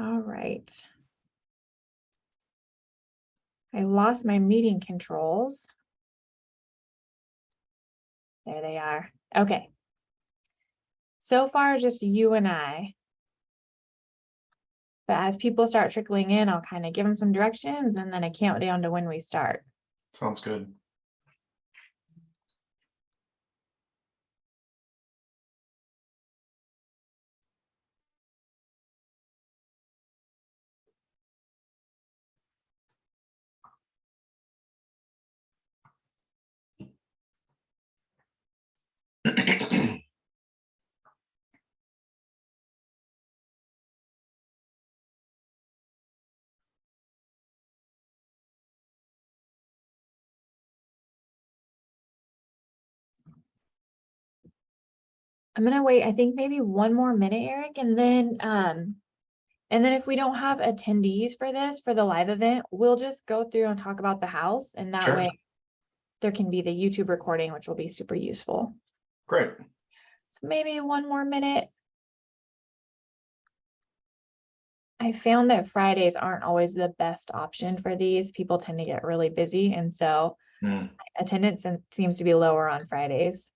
All right. I lost my meeting controls. There they are. Okay. So far, just you and I. But as people start trickling in, I'll kind of give them some directions and then a countdown to when we start. Sounds good. I'm gonna wait, I think maybe one more minute, Eric, and then if we don't have attendees for this, for the live event, we'll just go through and talk about the house, and that Sure. way there can be the YouTube recording, which will be super useful. Great. So maybe one more minute. I found that Fridays aren't always the best option for these. People tend to get really busy, and so attendance seems to be lower on Fridays.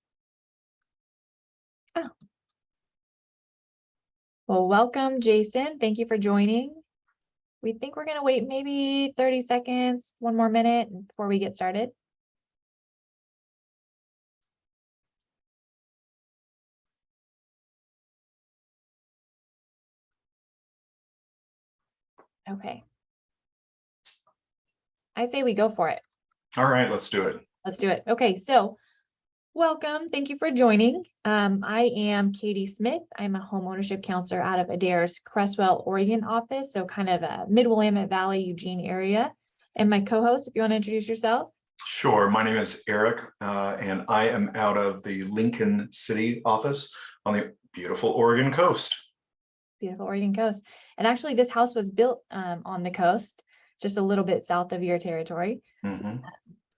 Oh. Well, welcome, Jason. Thank you for joining. We think we're going to wait maybe 30 seconds, one more minute before we get started. Okay. I say we go for it. All right, let's do it. Let's do it. Okay, so welcome. Thank you for joining. I am Katie Smith. I'm a home ownership counselor out of Adair's Cresswell, Oregon office, so kind of a Mid-Willamette Valley, Eugene area. And my co-host, if you want to introduce yourself. Sure. My name is Eric, and I am out of the Lincoln City office on the beautiful Oregon coast. Beautiful Oregon coast. And actually, this house was built on the coast, just a little bit south of your territory.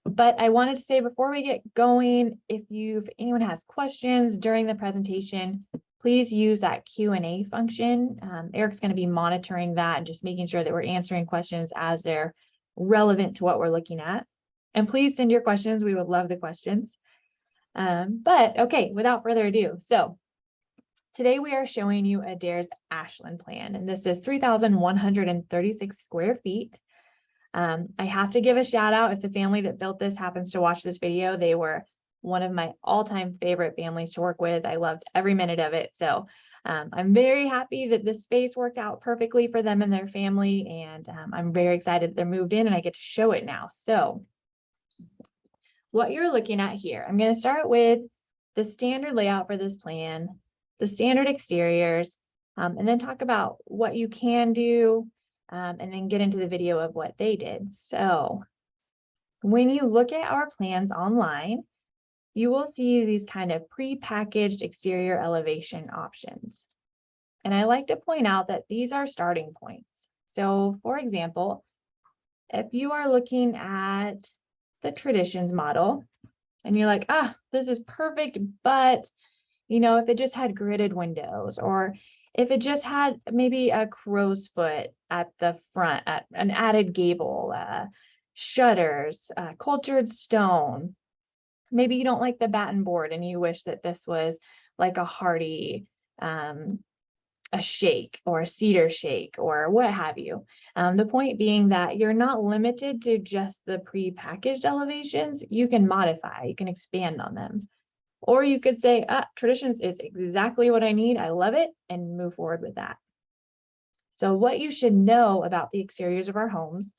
But I wanted to say before we get going, if anyone has questions during the presentation, please use that Q&A function. Eric's going to be monitoring that and just making sure that we're answering questions as they're relevant to what we're looking at. And please send your questions. We would love the questions. But okay, without further ado, so today we are showing you Adair's Ashland plan, and this is 3,136 square feet. I have to give a shout out if the family that built this happens to watch this video. They were one of my all-time favorite families to work with. I loved every minute of it. So I'm very happy that this space worked out perfectly for them and their family. And I'm very excited that they're moved in and I get to show it now. So what you're looking at here, I'm going to start with the standard layout for this plan, the standard exteriors, and then talk about what you can do, and then get into the video of what they did. So when you look at our plans online, you will see these kind of pre-packaged exterior elevation options. And I like to point out that these are starting points. So for example, if you are looking at the Traditions model and you're like, this is perfect, but if it just had gridded windows, or if it just had maybe a crow's foot at the front, an added gable, shutters, cultured stone. Maybe you don't like the batten board and you wish that this was like a hardy, a shake or a cedar shake or what have you. The point being that you're not limited to just the pre-packaged elevations. You can modify, you can expand on them. Or you could say, Traditions is exactly what I need. I love it, and move forward with that. So what you should know about the exteriors of our homes,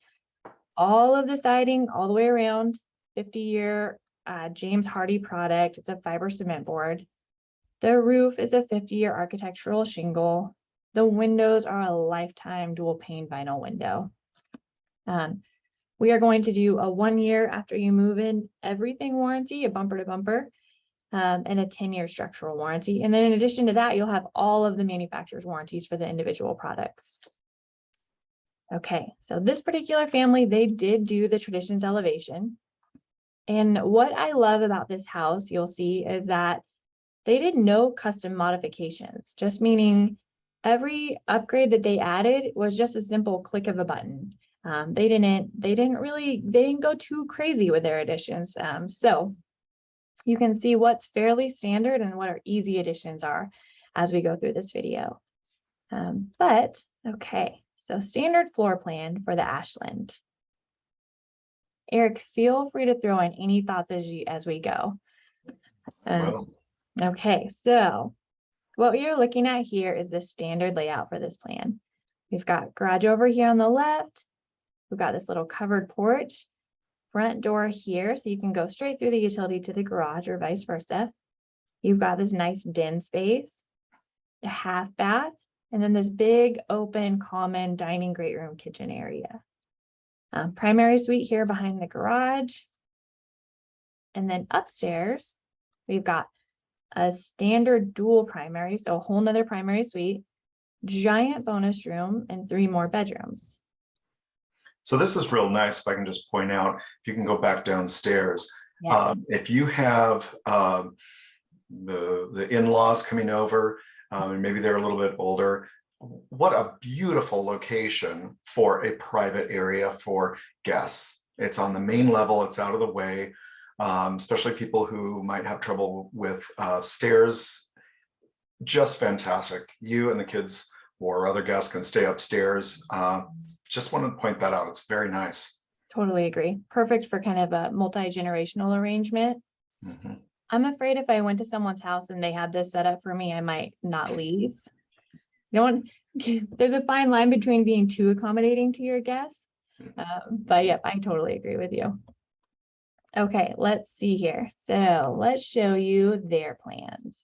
all of the siding all the way around, 50-year James Hardie product. It's a fiber cement board. The roof is a 50-year architectural shingle. The windows are a lifetime dual pane vinyl window. We are going to do a 1 year after you move in everything warranty, a bumper to bumper. And a 10-year structural warranty. And then in addition to that, you'll have all of the manufacturer's warranties for the individual products. Okay, so this particular family, they did do the Traditions elevation. And what I love about this house, you'll see, is that they did no custom modifications, just meaning every upgrade that they added was just a simple click of a button. They didn't go too crazy with their additions. So you can see what's fairly standard and what our easy additions are as we go through this video. But okay, so standard floor plan for the Ashland. Eric, feel free to throw in any thoughts as we go. Okay, so what you're looking at here is the standard layout for this plan. We've got garage over here on the left. We've got this little covered porch, front door here, so you can go straight through the utility to the garage or vice versa. You've got this nice den space, a half bath, and then this big open common dining, great room, kitchen area. Primary suite here behind the garage. And then upstairs, we've got a standard dual primary, so a whole nother primary suite, giant bonus room, and 3 more bedrooms. So this is real nice. If I can just point out, if you can go back downstairs, Yeah. if you have the in-laws coming over, and maybe they're a little bit older, what a beautiful location for a private area for guests. It's on the main level, it's out of the way, especially people who might have trouble with stairs. Just fantastic. You and the kids or other guests can stay upstairs. Just wanted to point that out. It's very nice. Totally agree. Perfect for kind of a multi-generational arrangement. Mm-hmm. I'm afraid if I went to someone's house and they had this set up for me, I might not leave. You know, there's a fine line between being too accommodating to your guests. But yeah, I totally agree with you. Okay, let's see here. So let's show you their plans.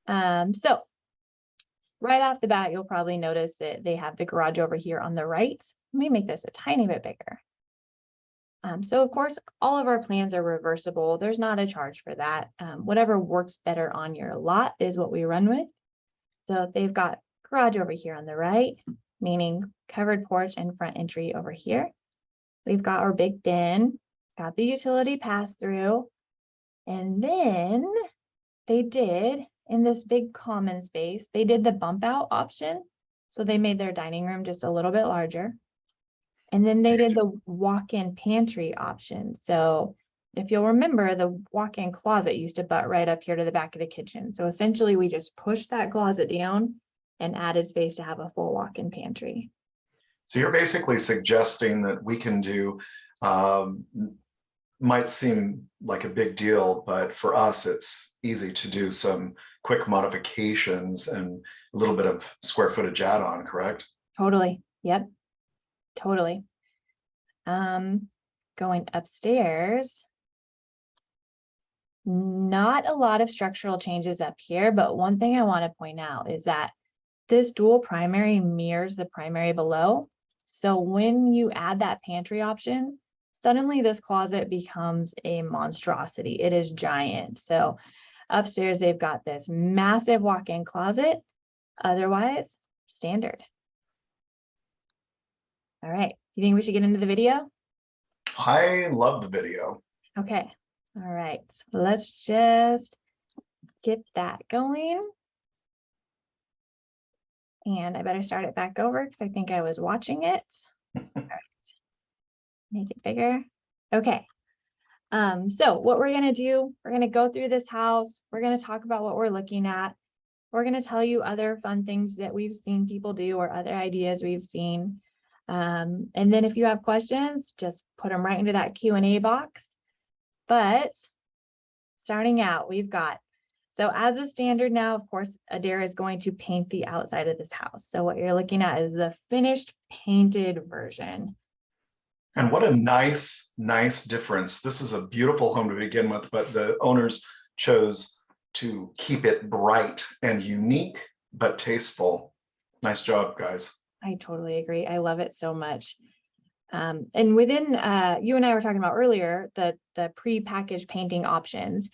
So right off the bat, you'll probably notice that they have the garage over here on the right. Let me make this a tiny bit bigger. So of course, all of our plans are reversible. There's not a charge for that. Whatever works better on your lot is what we run with. So they've got garage over here on the right, meaning covered porch and front entry over here. We've got our big den, got the utility pass through, and then they did in this big common space, they did the bump out option. So they made their dining room just a little bit larger. And then they did the walk-in pantry option. So if you'll remember, the walk-in closet used to butt right up here to the back of the kitchen. So essentially we just pushed that closet down and added space to have a full walk-in pantry. So you're basically suggesting that we can do, might seem like a big deal, but for us, it's easy to do some quick modifications and a little bit of square footage add-on, correct? Totally. Yep. Totally. Going upstairs. Not a lot of structural changes up here, but one thing I want to point out is that this dual primary mirrors the primary below. So when you add that pantry option, suddenly this closet becomes a monstrosity. It is giant. So upstairs, they've got this massive walk-in closet. Otherwise, standard. All right. You think we should get into the video? I love the video. Okay. All right. Let's just get that going. And I better start it back over because I think I was watching it. All right. Make it bigger. Okay. So what we're going to do, we're going to go through this house. We're going to talk about what we're looking at. We're going to tell you other fun things that we've seen people do or other ideas we've seen. And then if you have questions, just put them right into that Q&A box. But starting out, we've got, so as a standard now, of course, Adair is going to paint the outside of this house. So what you're looking at is the finished painted version. And what a nice difference. This is a beautiful home to begin with, but the owners chose to keep it bright and unique, but tasteful. Nice job, guys. I totally agree. I love it so much. And within, you and I were talking about earlier, the pre-packaged painting options.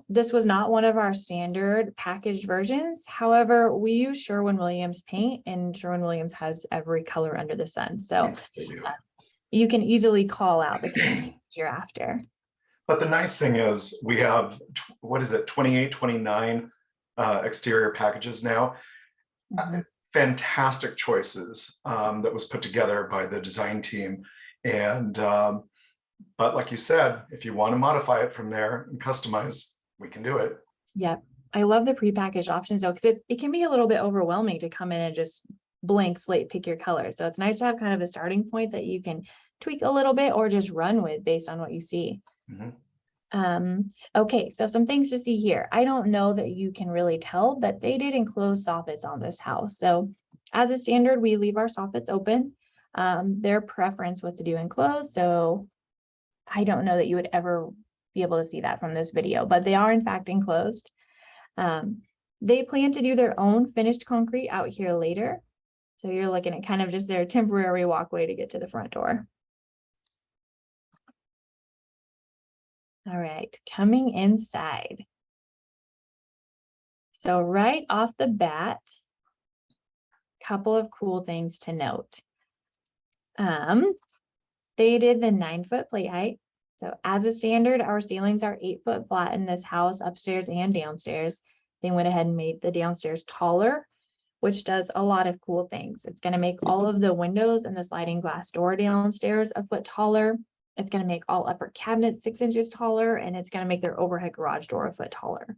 This was not one of our standard packaged versions. However, we use Sherwin-Williams paint, and Sherwin-Williams has every color under the sun. So you can easily call out the paint you're after. But the nice thing is we have, what is it, 28, 29 exterior packages now. Fantastic choices that was put together by the design team. And but like you said, if you want to modify it from there and customize, we can do it. Yep. I love the prepackaged options though, because it can be a little bit overwhelming to come in and just blank slate pick your color. So it's nice to have kind of a starting point that you can tweak a little bit or just run with based on what you see. Okay, so some things to see here. I don't know that you can really tell, but they did enclose soffits on this house. So as a standard, we leave our soffits open. Their preference was to do enclosed. So I don't know that you would ever be able to see that from this video, but they are in fact enclosed. They plan to do their own finished concrete out here later. So you're looking at kind of just their temporary walkway to get to the front door. All right, coming inside. So right off the bat, couple of cool things to note. They did the 9-foot plate height. So as a standard, our ceilings are 8-foot flat in this house, upstairs and downstairs. They went ahead and made the downstairs taller, which does a lot of cool things. It's going to make all of the windows and the sliding glass door downstairs a foot taller. It's going to make all upper cabinets 6 inches taller, and it's going to make their overhead garage door a foot taller.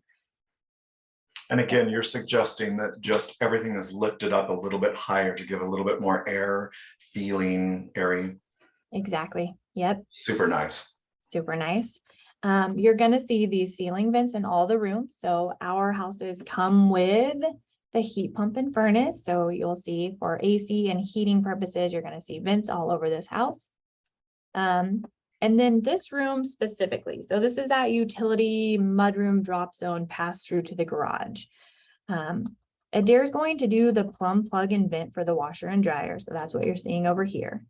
And again, you're suggesting that just everything is lifted up a little bit higher to give a little bit more air, feeling, airy. Exactly. Yep. Super nice. Super nice. You're going to see these ceiling vents in all the rooms. So our houses come with the heat pump and furnace. So you'll see for AC and heating purposes, you're going to see vents all over this house. And then this room specifically. So this is that utility mudroom drop zone pass through to the garage. Adair is going to do the plumb plug and vent for the washer and dryer. So that's what you're seeing over here.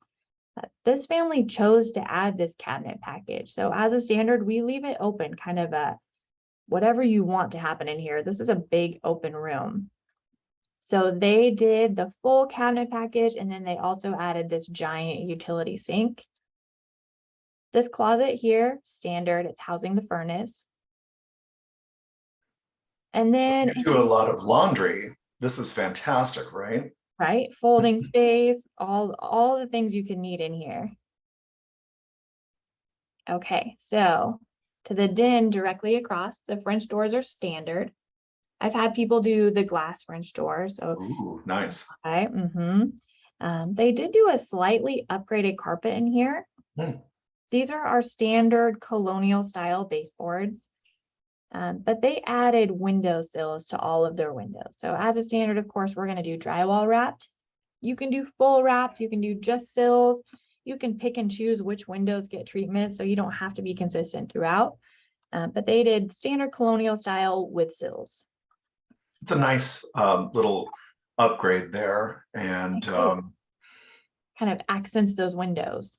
This family chose to add this cabinet package. So as a standard, we leave it open, kind of a whatever you want to happen in here. This is a big open room. So they did the full cabinet package, and then they also added this giant utility sink. This closet here, standard, it's housing the furnace. And then you do a lot of laundry. This is fantastic, right? Right, folding space, all the things you can need in here. Okay, so to the den directly across, the French doors are standard. I've had people do the glass French doors. So ooh, nice. Okay, they did do a slightly upgraded carpet in here. These are our standard colonial style baseboards. But they added window sills to all of their windows. So as a standard, of course, we're going to do drywall wrapped. You can do full wrapped. You can do just sills. You can pick and choose which windows get treatment. So you don't have to be consistent throughout. But they did standard colonial style with sills. It's a nice little upgrade there. And kind of accents those windows.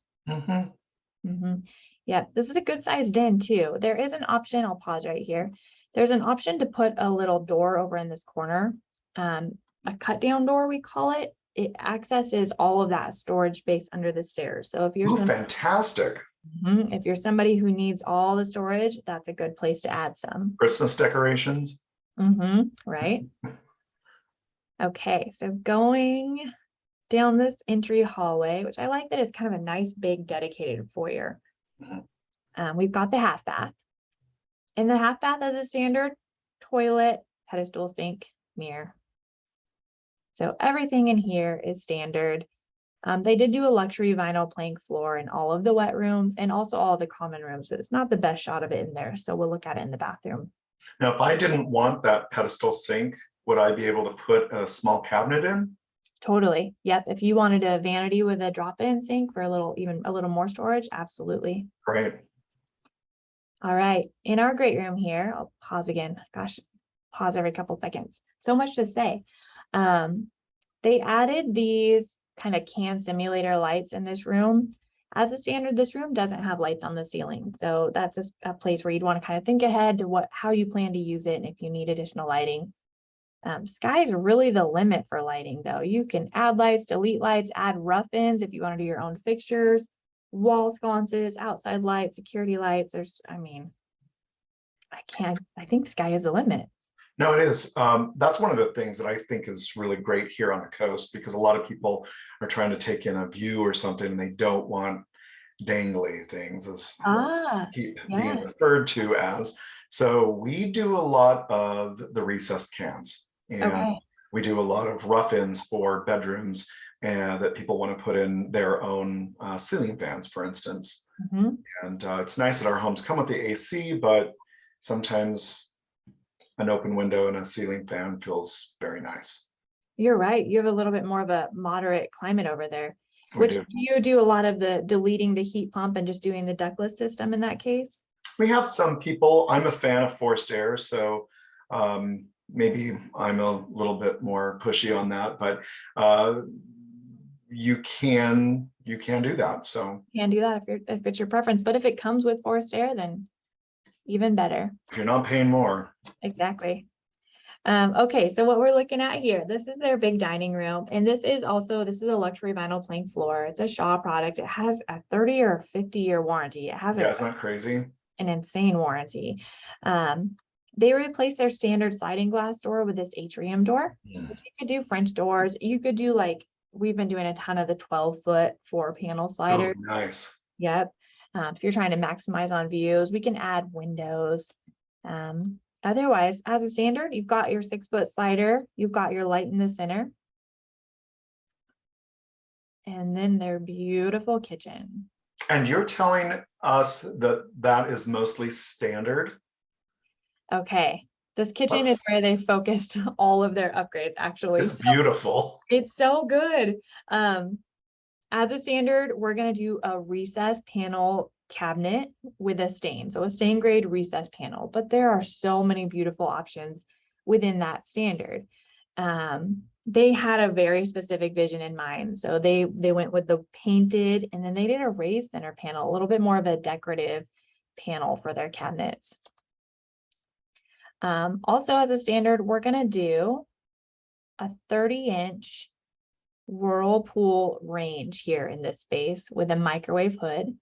Yeah, this is a good sized den too. There is an option, I'll pause right here. There's an option to put a little door over in this corner, a cut down door, we call it. It accesses all of that storage space under the stairs. So if you're fantastic. If you're somebody who needs all the storage, that's a good place to add some. Christmas decorations. Right. Okay, so going down this entry hallway, which I like that it's kind of a nice big dedicated foyer. We've got the half bath. In the half bath as a standard, toilet, pedestal sink, mirror. So everything in here is standard. They did do a luxury vinyl plank floor in all of the wet rooms and also all the common rooms, but it's not the best shot of it in there. So we'll look at it in the bathroom. Now, if I didn't want that pedestal sink, would I be able to put a small cabinet in? Totally. Yep. If you wanted a vanity with a drop-in sink for even a little more storage, absolutely. Great. All right. In our great room here, I'll pause again. Gosh, pause every couple seconds. So much to say. They added these kind of CAN simulator lights in this room. As a standard, this room doesn't have lights on the ceiling. So that's a place where you'd want to kind of think ahead to how you plan to use it and if you need additional lighting. Sky's really the limit for lighting though. You can add lights, delete lights, add rough-ins if you want to do your own fixtures, wall sconces, outside lights, security lights. I think sky is the limit. No, it is. That's one of the things that I think is really great here on the coast, because a lot of people are trying to take in a view or something and they don't want dangly things, as what Ah, keep being yeah, referred to as. So we do a lot of the recessed cans, and okay. we do a lot of rough-ins for bedrooms, and that people want to put in their own ceiling fans, for instance. Mhm. And it's nice that our homes come with the AC, but sometimes an open window and a ceiling fan feels very nice. You're right. You have a little bit more of a moderate climate over there, We which do. do you do a lot of the deleting the heat pump and just doing the ductless system in that case? We have some people, I'm a fan of forced air, so maybe I'm a little bit more pushy on that, but you can do that. So Can do that if it's your preference, but if it comes with forced air, then even better. if you're not paying more. Exactly. Okay, so what we're looking at here, this is their big dining room, and this is a luxury vinyl plank floor. It's a Shaw product. It has a 30 or 50-year warranty. It has Yeah, it's not crazy. an insane warranty. They replaced their standard sliding glass door with this atrium door. Which you could do French doors. You could do like, we've been doing a ton of the 12-foot 4-panel Oh, slider. nice. Yep. If you're trying to maximize on views, we can add windows. Otherwise, as a standard, you've got your 6-foot slider, you've got your light in the center. And then their beautiful kitchen. And you're telling us that that is mostly standard? Okay, this kitchen is where they focused all of their upgrades, actually. It's beautiful. It's so good. As a standard, we're gonna do a recess panel cabinet with a stain. So a stain grade recess panel, but there are so many beautiful options within that standard. They had a very specific vision in mind. So they went with the painted, and then they did a raised center panel, a little bit more of a decorative panel for their cabinets. Also as a standard, we're gonna do a 30-inch whirlpool range here in this space with a microwave hood.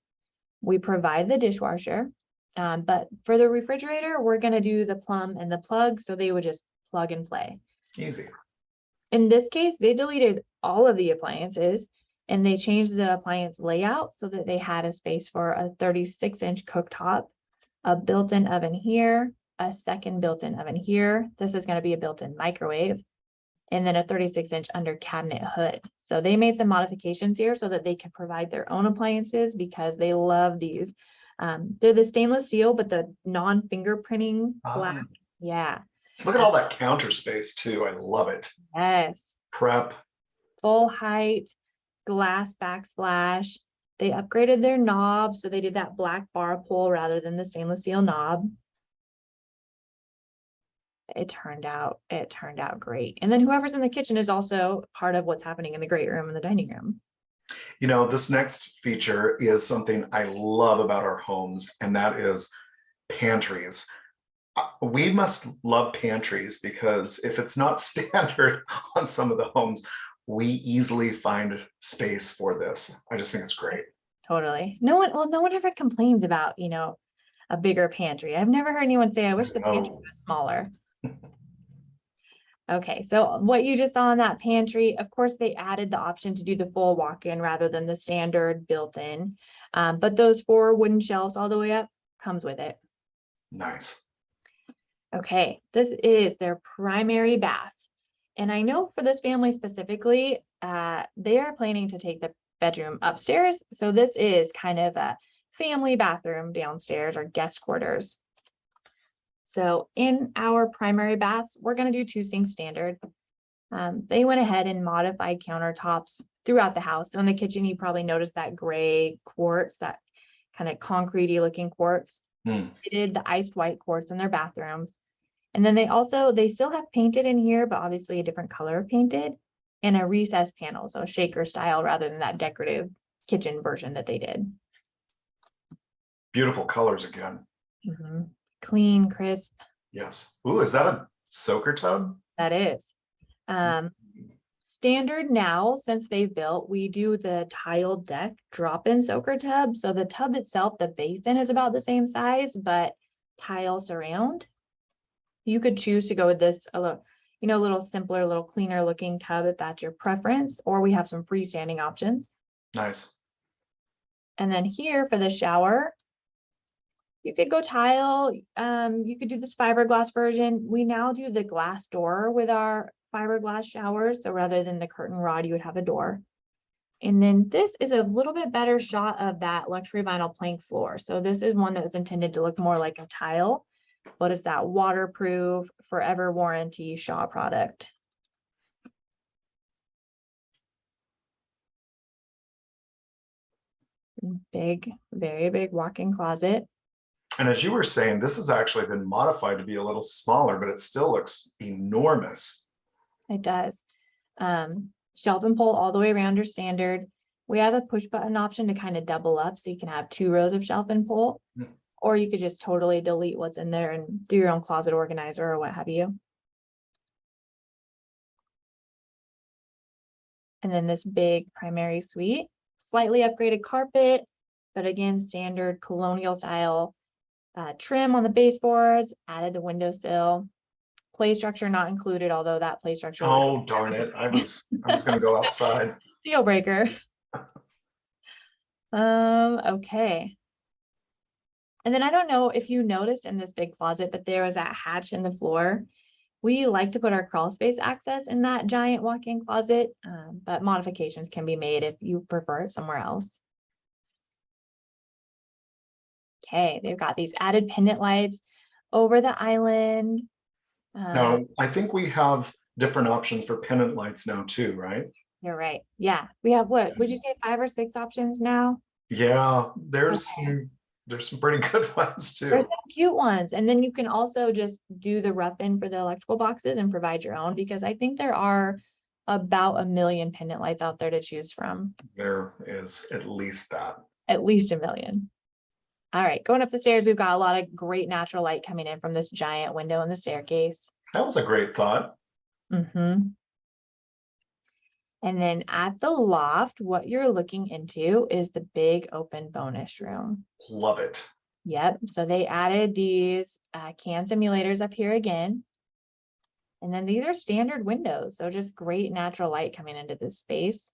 We provide the dishwasher, but for the refrigerator, we're gonna do the plumb and the plug, so they would just plug and play. Easy. In this case, they deleted all of the appliances and they changed the appliance layout so that they had a space for a 36-inch cooktop, a built-in oven here, a second built-in oven here. This is gonna be a built-in microwave, and then a 36-inch under cabinet hood. So they made some modifications here so that they can provide their own appliances because they love these. They're the stainless steel, but the non-fingerprinting black. Yeah. Look at all that counter space too. I love it. Yes. Prep. Full height, glass backsplash. They upgraded their knob, so they did that black bar pull rather than the stainless steel knob. It turned out great. And then whoever's in the kitchen is also part of what's happening in the great room and the dining room. You know, this next feature is something I love about our homes, and that is pantries. We must love pantries because if it's not standard on some of the homes, we easily find space for this. I just think it's great. Totally. No one ever complains about, a bigger pantry. I've never heard anyone say, I wish the pantry was smaller. Okay, so what you just saw in that pantry, of course, they added the option to do the full walk-in rather than the standard built-in. But those 4 wooden shelves all the way up comes with it. Nice. Okay, this is their primary bath. And I know for this family specifically, they are planning to take the bedroom upstairs. So this is kind of a family bathroom downstairs, or guest quarters. So in our primary baths, we're going to do 2 sinks standard. They went ahead and modified countertops throughout the house. So in the kitchen, you probably noticed that gray quartz, that kind of concretey looking quartz. They did the iced white quartz in their bathrooms. And then they still have painted in here, but obviously a different color of painted, and a recessed panel. So a shaker style rather than that decorative kitchen version that they did. Beautiful colors again. Clean, crisp. Yes. Ooh, is that a soaker tub? That is. Standard now, since they've built, we do the tiled deck drop-in soaker tub. So the tub itself, the basin is about the same size, but tile surround. You could choose to go with this a little simpler, a little cleaner looking tub if that's your preference, or we have some freestanding options. Nice. And then here for the shower, you could go tile. You could do this fiberglass version. We now do the glass door with our fiberglass showers. So rather than the curtain rod, you would have a door. And then this is a little bit better shot of that luxury vinyl plank floor. So this is one that was intended to look more like a tile, but it's that waterproof, forever warranty Shaw product. Big, very big walk-in closet. And as you were saying, this has actually been modified to be a little smaller, but it still looks enormous. It does. Shelf and pole all the way around are standard. We have a push button option to kind of double up, so you can have 2 rows of shelf and pole, or you could just totally delete what's in there and do your own closet organizer or what have you. And then this big primary suite, slightly upgraded carpet, but again, standard colonial style trim on the baseboards, added the windowsill. Play structure not included, although that play structure. Oh, darn it. I was going to go outside. Deal breaker. Okay. And then I don't know if you noticed in this big closet, but there was that hatch in the floor. We like to put our crawl space access in that giant walk-in closet, but modifications can be made if you prefer it somewhere else. Okay, they've got these added pendant lights over the island. No, I think we have different options for pendant lights now too, right? You're right. Yeah, we have what? Would you say 5 or 6 options now? Yeah, there's some pretty good ones too. There's some cute ones. And then you can also just do the rough in for the electrical boxes and provide your own, because I think there are about 1 million pendant lights out there to choose from. There is at least that. At least 1 million. All right, going up the stairs, we've got a lot of great natural light coming in from this giant window in the staircase. That was a great thought. And then at the loft, what you're looking into is the big open bonus room. Love it. Yep. So they added these can simulators up here again. And then these are standard windows. So just great natural light coming into this space.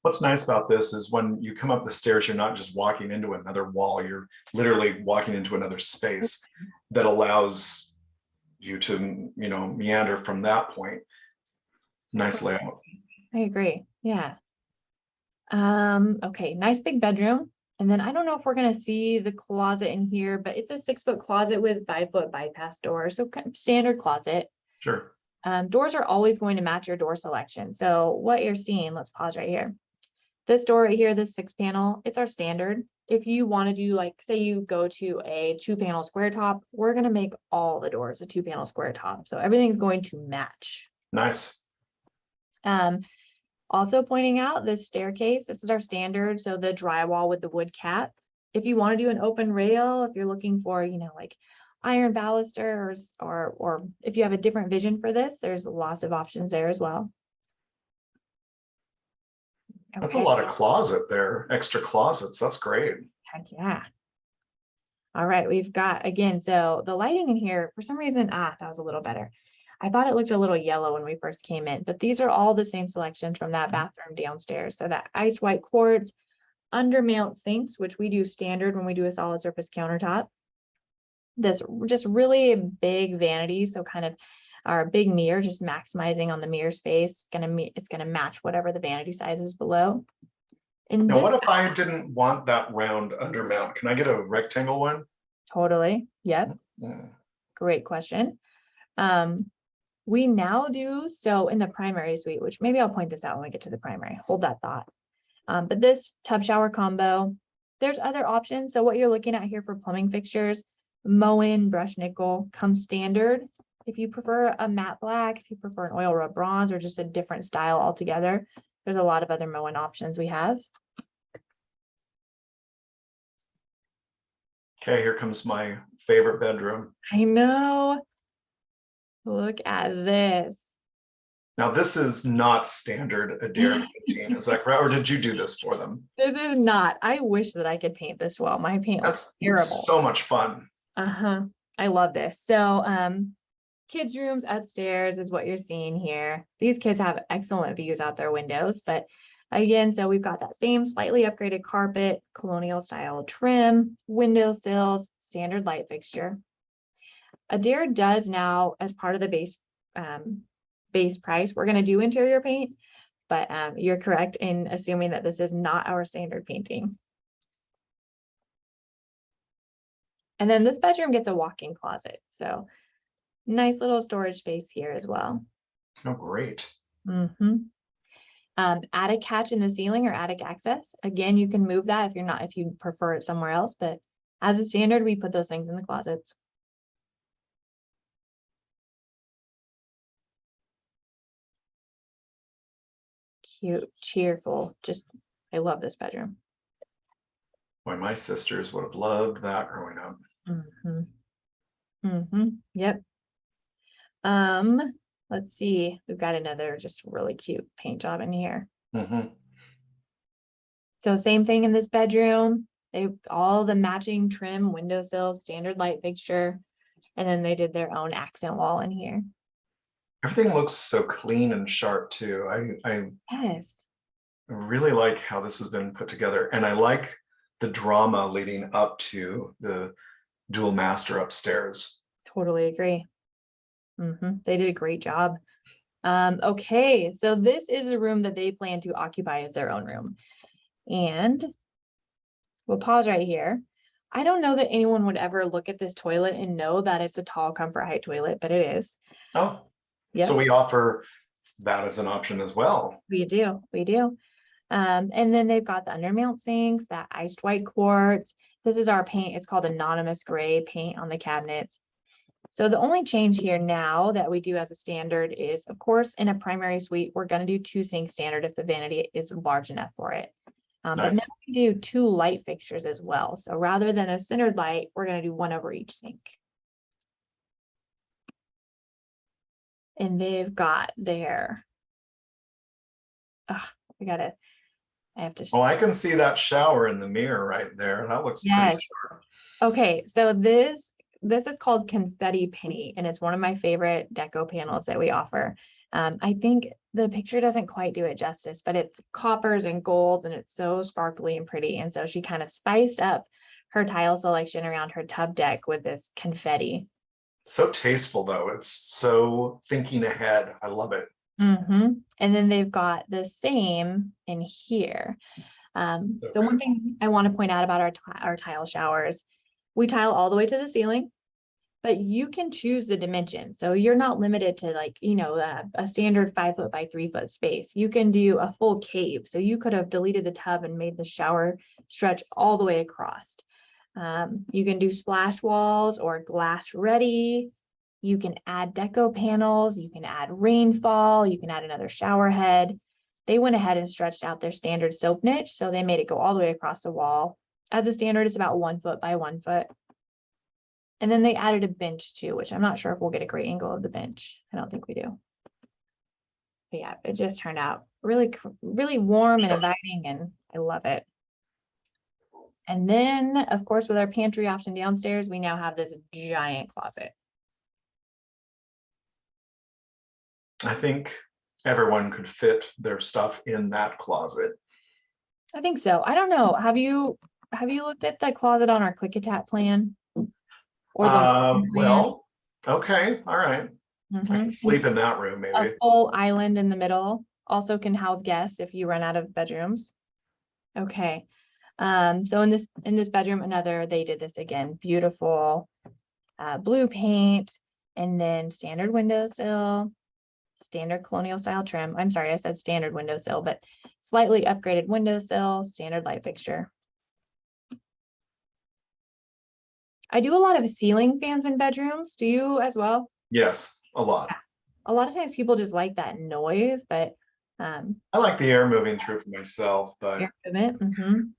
What's nice about this is when you come up the stairs, you're not just walking into another wall, you're literally walking into another space that allows you to, meander from that point. Nice layout. I agree. Yeah. Okay, nice big bedroom. And then I don't know if we're going to see the closet in here, but it's a 6-foot closet with 5-foot bypass door. So kind of standard closet. Sure. Doors are always going to match your door selection. So what you're seeing, let's pause right here. This door right here, this 6-panel, it's our standard. If you want to do, like, say you go to a 2-panel square top, we're going to make all the doors a 2-panel square top. So everything's going to match. Nice. Also pointing out this staircase, this is our standard. So the drywall with the wood cap. If you want to do an open rail, if you're looking for, like iron balusters, or if you have a different vision for this, there's lots of options there as well. Okay. That's a lot of closet there, extra closets. That's great. Heck yeah. All right, we've got, again, so the lighting in here, for some reason, that was a little better. I thought it looked a little yellow when we first came in, but these are all the same selections from that bathroom downstairs. So that ice white quartz, under mount sinks, which we do standard when we do a solid surface countertop. This just really big vanity, so kind of our big mirror, just maximizing on the mirror space. It's gonna match whatever the vanity size is below. And now, what if I didn't want that round undermount? Can I get a rectangle one? Totally. Yep. Yeah. Great question. We now do so in the primary suite, which maybe I'll point this out when we get to the primary. Hold that thought. But this tub shower combo, there's other options. So what you're looking at here for plumbing fixtures, Moen brush nickel comes standard. If you prefer a matte black, if you prefer an oil rub bronze, or just a different style altogether, there's a lot of other Moen options we have. Okay, here comes my favorite bedroom. I know. Look at this. Now, this is not standard Adair 15, is that correct? Or did you do this for them? This is not. I wish that I could paint this well. My paint looks terrible. So much fun. I I love this. So, kids' rooms upstairs is what you're seeing here. These kids have excellent views out their windows, but again, so we've got that same slightly upgraded carpet, colonial style trim, window sills, standard light fixture. Adair does now, as part of the base price, we're going to do interior paint, but you're correct in assuming that this is not our standard painting. And then this bedroom gets a walk-in closet. So nice little storage space here as well. Oh, great. Attic hatch in the ceiling or attic access. Again, you can move that if you prefer it somewhere else, but as a standard, we put those things in the closets. Cute, cheerful. I love this bedroom. Boy, my sisters would have loved that growing up. Yep. Let's see. We've got another just really cute paint job in here. So same thing in this bedroom. All the matching trim, windowsills, standard light fixture, and then they did their own accent wall in here. Everything looks so clean and sharp too. I Yes. really like how this has been put together, and I like the drama leading up to the dual master upstairs. Totally agree. They did a great job. Okay, so this is a room that they plan to occupy as their own room. And we'll pause right here. I don't know that anyone would ever look at this toilet and know that it's a tall comfort height toilet, but it is. Oh, yeah. So we offer that as an option as well. We do. And then they've got the undermount sinks, that iced white quartz. This is our paint. It's called Anonymous Gray paint on the cabinets. So the only change here now that we do as a standard is, of course, in a primary suite, we're going to do 2 sink standard if the vanity is large enough for it. But now we do 2 light fixtures as well. So rather than a centered light, we're going to do 1 over each sink. And they've got their, I have to. Oh, I can see that shower in the mirror right there. That looks pretty sharp. Okay, so this is called Confetti Penny, and it's one of my favorite deco panels that we offer. I think the picture doesn't quite do it justice, but it's coppers and golds, and it's so sparkly and pretty. And so she kind of spiced up her tile selection around her tub deck with this confetti. So tasteful though. It's so thinking ahead. I love it. And then they've got the same in here. So one thing I want to point out about our tile showers, we tile all the way to the ceiling, but you can choose the dimension. So you're not limited to a standard 5 foot by 3 foot space. You can do a full cave. So you could have deleted the tub and made the shower stretch all the way across. You can do splash walls or glass ready. You can add deco panels. You can add rainfall. You can add another shower head. They went ahead and stretched out their standard soap niche. So they made it go all the way across the wall. As a standard, it's about 1 foot by 1 foot. And then they added a bench too, which I'm not sure if we'll get a great angle of the bench. I don't think we do. But yeah, it just turned out really, really warm and inviting, and I love it. And then, of course, with our pantry option downstairs, we now have this giant closet. I think everyone could fit their stuff in that closet. I think so. I don't know. Have you looked at the closet on our Click-a-Tat plan? Or well, okay, all right. I can sleep in that room, maybe. A full island in the middle also can house guests if you run out of bedrooms. Okay. So in this bedroom, they did this again, beautiful blue paint, and then standard windowsill, standard colonial style trim. I'm sorry, I said standard windowsill, but slightly upgraded windowsill, standard light fixture. I do a lot of ceiling fans in bedrooms. Do you as well? Yes, a lot. Yeah. A lot of times people just like that noise, but I like the air moving through for myself, but air movement.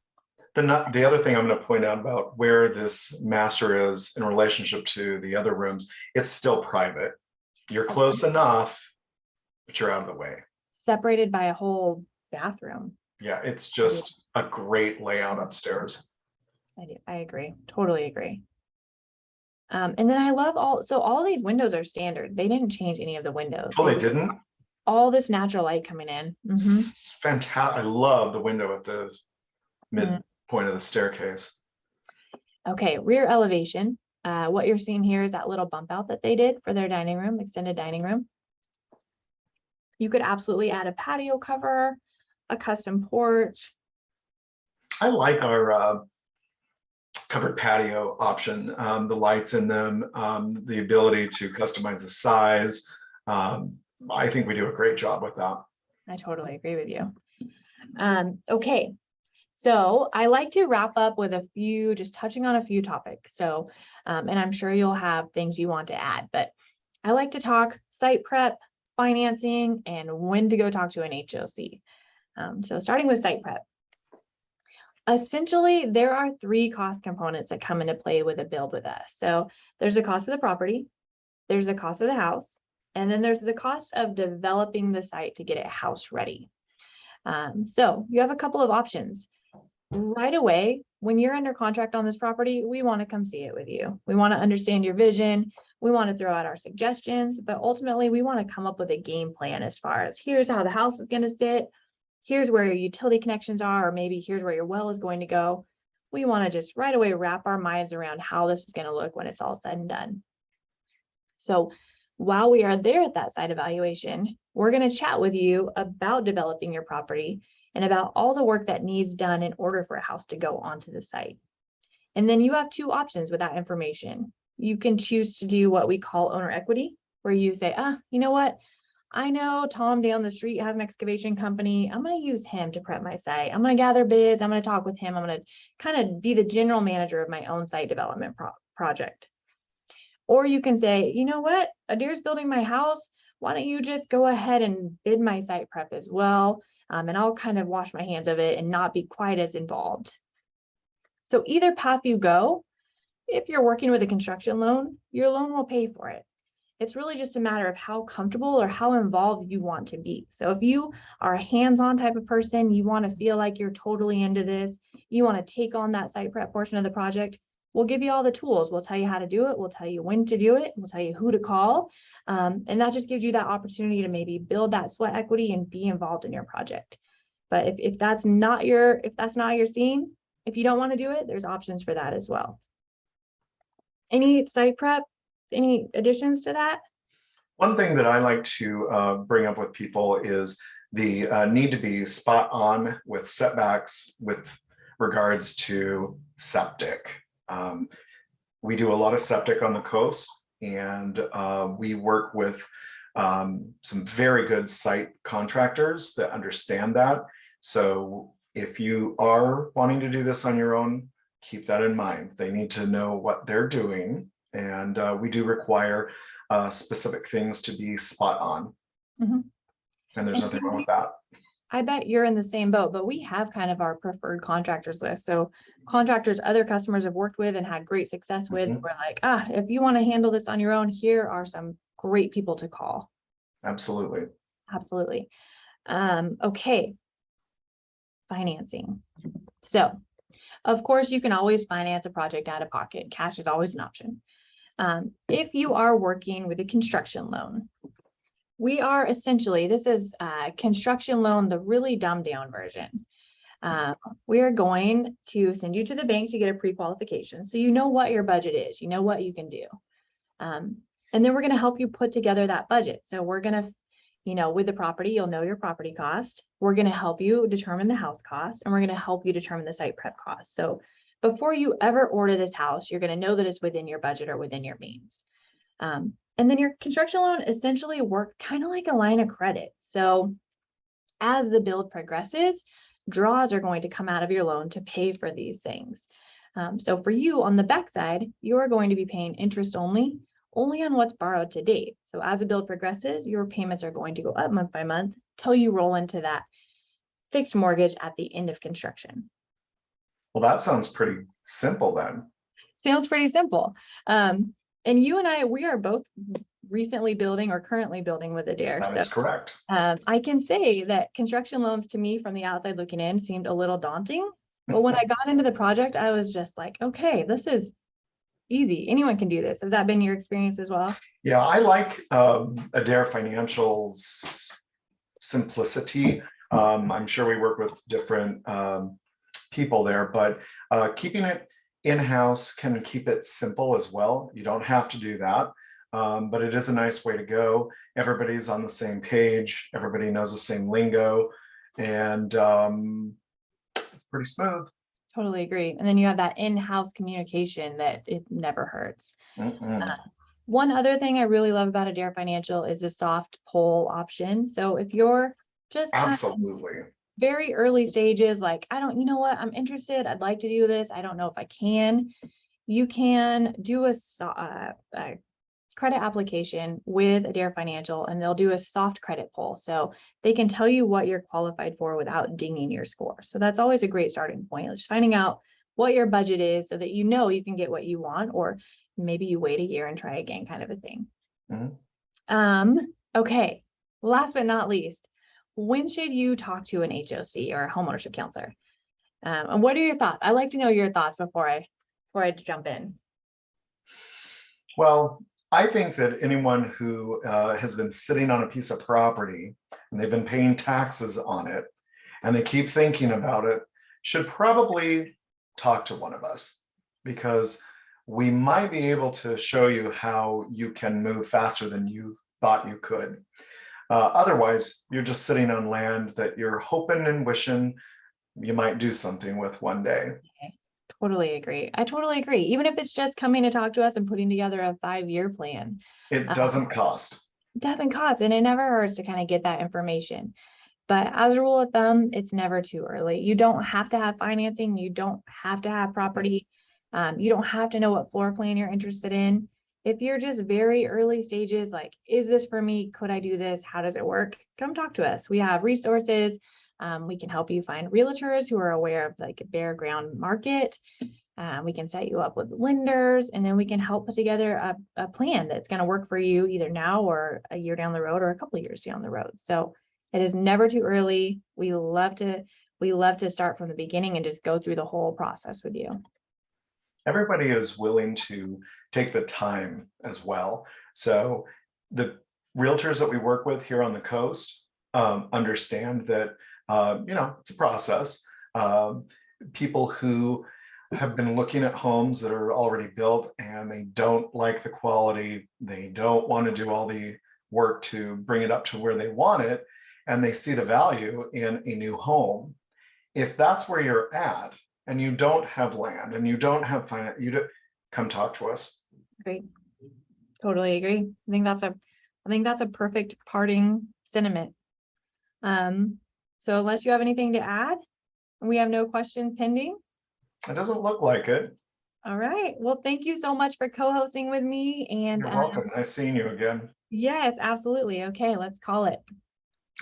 The other thing I'm going to point out about where this master is in relationship to the other rooms, it's still private. You're close enough, but you're out of the way. Separated by a whole bathroom. Yeah, it's just a great layout upstairs. I agree. Totally agree. And then I love all these windows are standard. They didn't change any of the windows. Oh, they didn't? All this natural light coming in. Mhm. It's fantastic. I love the window at the Mm. midpoint of the staircase. Okay, rear elevation. What you're seeing here is that little bump out that they did for their dining room, extended dining room. You could absolutely add a patio cover, a custom porch. I like our covered patio option, the lights in them, the ability to customize the size. I think we do a great job with that. I totally agree with you. Okay, so I like to wrap up with just touching on a few topics. So, and I'm sure you'll have things you want to add, but I like to talk site prep, financing, and when to go talk to an HOC. So starting with site prep. Essentially, there are 3 cost components that come into play with a build with us. So there's the cost of the property, there's the cost of the house, and then there's the cost of developing the site to get it house ready. So you have a couple of options. Right away, when you're under contract on this property, we want to come see it with you. We want to understand your vision. We want to throw out our suggestions, but ultimately we want to come up with a game plan as far as here's how the house is going to sit. Here's where your utility connections are, or maybe here's where your well is going to go. We want to just right away wrap our minds around how this is going to look when it's all said and done. So while we are there at that site evaluation, we're going to chat with you about developing your property and about all the work that needs done in order for a house to go onto the site. And then you have 2 options with that information. You can choose to do what we call owner equity, where you say, you know what? I know Tom down the street has an excavation company. I'm going to use him to prep my site. I'm going to gather bids. I'm going to talk with him. I'm going to kind of be the general manager of my own site development project. Or you can say, you know what? Adair's building my house. Why don't you just go ahead and bid my site prep as well? And I'll kind of wash my hands of it and not be quite as involved. So either path you go, if you're working with a construction loan, your loan will pay for it. It's really just a matter of how comfortable or how involved you want to be. So if you are a hands-on type of person, you want to feel like you're totally into this, you want to take on that site prep portion of the project, we'll give you all the tools. We'll tell you how to do it. We'll tell you when to do it. We'll tell you who to call. And that just gives you that opportunity to maybe build that sweat equity and be involved in your project. But if that's not your scene, if you don't want to do it, there's options for that as well. Any site prep, any additions to that? One thing that I like to bring up with people is the need to be spot on with setbacks with regards to septic. We do a lot of septic on the coast, and we work with some very good site contractors that understand that. So if you are wanting to do this on your own, keep that in mind. They need to know what they're doing, and we do require specific things to be spot on. Mm-hmm. And there's nothing wrong with that. I bet you're in the same boat, but we have kind of our preferred contractors list. So contractors other customers have worked with and had great success with, we're like, if you want to handle this on your own, here are some great people to call. Absolutely. Absolutely. Okay. Financing. So of course you can always finance a project out of pocket. Cash is always an option. If you are working with a construction loan, we are essentially, this is a construction loan, the really dumbed down version. We are going to send you to the bank to get a pre-qualification. So you know what your budget is, you know what you can do. And then we're going to help you put together that budget. So we're going to, with the property, you'll know your property cost. We're going to help you determine the house cost, and we're going to help you determine the site prep cost. So before you ever order this house, you're going to know that it's within your budget or within your means. And then your construction loan essentially works kind of like a line of credit. So as the build progresses, draws are going to come out of your loan to pay for these things. So for you on the backside, you are going to be paying interest only on what's borrowed to date. So as the build progresses, your payments are going to go up month by month till you roll into that fixed mortgage at the end of construction. Well, that sounds pretty simple then. Sounds pretty simple. And you and I, we are both recently building or currently building with Adair. That is correct. I can say that construction loans to me from the outside looking in seemed a little daunting. But when I got into the project, I was just like, okay, this is easy. Anyone can do this. Has that been your experience as well? Yeah, I like Adair Financial's simplicity. I'm sure we work with different people there, but keeping it in-house can keep it simple as well. You don't have to do that, but it is a nice way to go. Everybody's on the same page. Everybody knows the same lingo, and it's pretty smooth. Totally agree. And then you have that in-house communication that it never hurts. One other thing I really love about Adair Financial is the soft pull option. So if you're just kind of Absolutely. very early stages, like, you know what, I'm interested, I'd like to do this, I don't know if I can, you can do a credit application with Adair Financial, and they'll do a soft credit pull. So they can tell you what you're qualified for without dinging your score. So that's always a great starting point, just finding out what your budget is so that you know you can get what you want, or maybe you wait a year and try again, kind of a thing. Okay, last but not least, when should you talk to an HOC or a homeownership counselor? And what are your thoughts? I like to know your thoughts before I jump in. Well, I think that anyone who has been sitting on a piece of property and they've been paying taxes on it and they keep thinking about it should probably talk to one of us, because we might be able to show you how you can move faster than you thought you could. Otherwise, you're just sitting on land that you're hoping and wishing you might do something with one day. Okay. Totally agree. I totally agree. Even if it's just coming to talk to us and putting together a 5-year plan. It doesn't cost. It doesn't cost, and it never hurts to kind of get that information. But as a rule of thumb, it's never too early. You don't have to have financing. You don't have to have property. You don't have to know what floor plan you're interested in. If you're just very early stages, like, is this for me? Could I do this? How does it work? Come talk to us. We have resources. We can help you find realtors who are aware of like a bare ground market. We can set you up with lenders, and then we can help put together a plan that's going to work for you either now or a year down the road or a couple of years down the road. So it is never too early. We love to start from the beginning and just go through the whole process with you. Everybody is willing to take the time as well. So the realtors that we work with here on the coast understand that it's a process. People who have been looking at homes that are already built and they don't like the quality, they don't want to do all the work to bring it up to where they want it, and they see the value in a new home. If that's where you're at and you don't have land and you don't have finance, come talk to us. Great. Totally agree. I think that's a perfect parting sentiment. So unless you have anything to add, we have no questions pending. It doesn't look like it. All right. Well, thank you so much for co-hosting with me. And you're welcome. Nice seeing you again. Yes, absolutely. Okay, let's call it.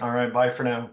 All right. Bye for now.